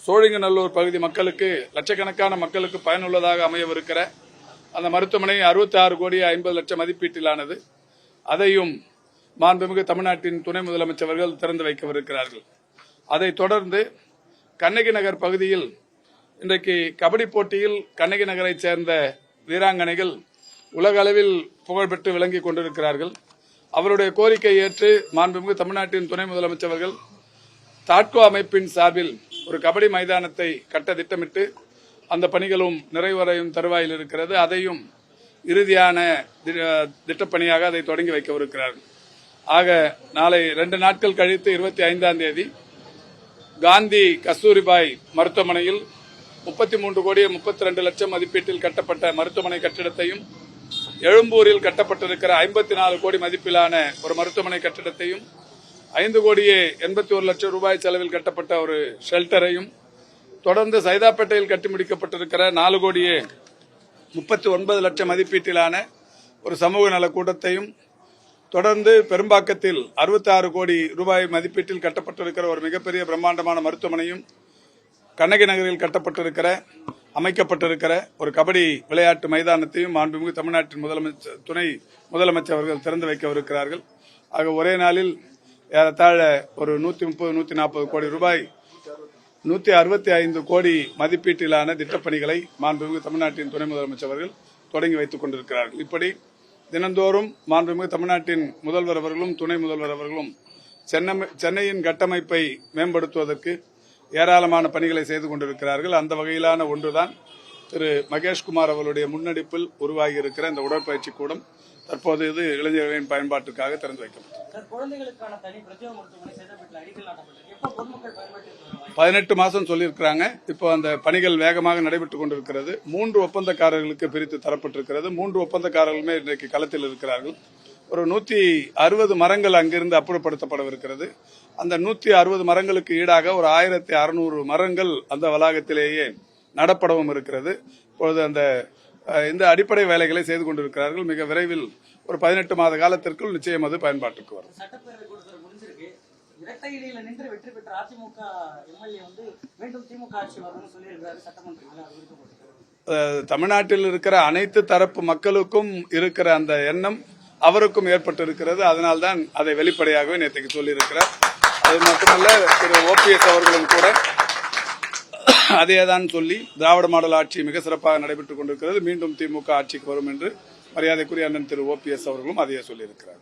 சோழிங்கநல்லூர் பகுதி மக்களுக்கு, லட்சக்கணக்கான மக்களுக்கு பயனுள்ளதாக அமையவிருக்கிற அந்த மருத்துவமனை 66 கோடி 50 லட்சம் மதிப்பீட்டிலானது. அதையும் மாண்புமிகு தமிழ்நாட்டின் துணை முதலமைச்சர்கள் திறந்து வைக்கவிருக்கிறார்கள். அதைத் தொடர்ந்து கண்ணகி நகர் பகுதியில் இன்றைக்கு கபடி போட்டியில் கண்ணகி நகரைச் சேர்ந்த வீராங்கனைகள் உலக அளவில் புகழ்பெற்று விளங்கிக் கொண்டிருக்கிறார்கள். அவருடைய கோரிக்கை ஏற்று மாண்புமிகு தமிழ்நாட்டின் துணை முதலமைச்சர்கள் தாட்கோ அமைப்பின் சார்பில் ஒரு கபடி மைதானத்தை கட்ட திட்டமிட்டு அந்த பணிகளும் நிறைவடையும் தருவாயில் இருக்கிறது. அதையும் இறுதியான திட்டப்பணியாக அதை தொடங்கி வைக்கவிருக்கிறார்கள். ஆக நாளை 2 நாட்கள் கழித்து 25ஆம் தேதி காந்தி கஸ்தூரிபாய் மருத்துவமனையில் 33 கோடி 32 லட்சம் மதிப்பீட்டில் கட்டப்பட்ட மருத்துவமனை கட்டிடத்தையும், எழும்பூரில் கட்டப்பட்டிருக்கிற 54 கோடி மதிப்பிலான ஒரு மருத்துவமனை கட்டிடத்தையும், 5 கோடியே 81 லட்சம் ரூபாய் செலவில் கட்டப்பட்ட ஒரு ஷெல்டரையும், தொடர்ந்து சைதாப்பேட்டையில் கட்டி முடிக்கப்பட்டிருக்கிற 4 கோடியே 39 லட்சம் மதிப்பீட்டிலான ஒரு சமூக நல கூடத்தையும், தொடர்ந்து பெரும்பாக்கத்தில் 66 கோடி ரூபாய் மதிப்பீட்டில் கட்டப்பட்டிருக்கிற ஒரு மிகப்பெரிய பிரம்மாண்டமான மருத்துவமனையும், கண்ணகி நகரில் அமைக்கப்பட்டிருக்கிற ஒரு கபடி விளையாட்டு மைதானத்தையும் மாண்புமிகு தமிழ்நாட்டின் துணை முதலமைச்சர் அவர்கள் திறந்து வைக்கவிருக்கிறார்கள். ஆக ஒரே நாளில் ஏறத்தாழ ஒரு 130-140 கோடி ரூபாய் 165 கோடி மதிப்பீட்டிலான திட்டப்பணிகளை மாண்புமிகு தமிழ்நாட்டின் துணை முதலமைச்சர் அவர்கள் தொடங்கி வைத்துக் கொண்டிருக்கிறார்கள். இப்படி தினந்தோறும் மாண்புமிகு தமிழ்நாட்டின் முதல்வர் அவர்களும் துணை முதல்வர் அவர்களும் சென்னையின் கட்டமைப்பை மேம்படுத்துவதற்கு ஏராளமான பணிகளை செய்து கொண்டிருக்கிறார்கள். அந்த வகையிலான ஒன்றுதான் திரு மகேஷ்குமார் அவர்களுடைய முன்னெடுப்பில் உருவாகி இருக்கிற இந்த உடற்பயிற்சி கூடம். தற்போது இது இளைஞர்களின் பயன்பாட்டிற்காக திறந்து வைக்கப்பட்டது. 18 மாசம் சொல்லியிருக்கிறாங்க. இப்போ அந்த பணிகள் வேகமாக நடைபெற்றுக் கொண்டிருக்கிறது. 3 ஒப்பந்தக்காரர்களுக்கு பிரித்து தரப்பட்டிருக்கிறது. 3 ஒப்பந்தக்காரர்களுமே இன்றைக்கு களத்தில் இருக்கிறார்கள். ஒரு 160 மரங்கள் அங்கிருந்து அப்புறப்படுத்தப்படவிருக்கிறது. அந்த 160 மரங்களுக்கு ஈடாக ஒரு 1600 மரங்கள் அந்த வளாகத்திலேயே நடப்படவும் இருக்கிறது. இப்பொழுது இந்த அடிப்படை வேலைகளை செய்து கொண்டிருக்கிறார்கள். மிக விரைவில் ஒரு 18 மாத காலத்திற்குள் நிச்சயம் அது பயன்பாட்டுக்கு வரும். தமிழ்நாட்டில் இருக்கிற அனைத்து தரப்பு மக்களுக்கும் இருக்கிற அந்த எண்ணம் அவருக்கும் ஏற்பட்டிருக்கிறது. அதனால்தான் அதை வெளிப்படையாகவே நேற்றைக்கு சொல்லியிருக்கிறார். அது மட்டுமல்ல, திரு ஓபிஎஸ் அவர்களும் கூட அதேதான் சொல்லி திராவிட மாடல் ஆட்சி மிக சிறப்பாக நடைபெற்றுக் கொண்டிருக்கிறது, மீண்டும் திமுக ஆட்சிக்கு வரும் என்று மரியாதைக்குரிய அண்ணன் திரு ஓபிஎஸ் அவர்களும் அதையே சொல்லியிருக்கிறார்.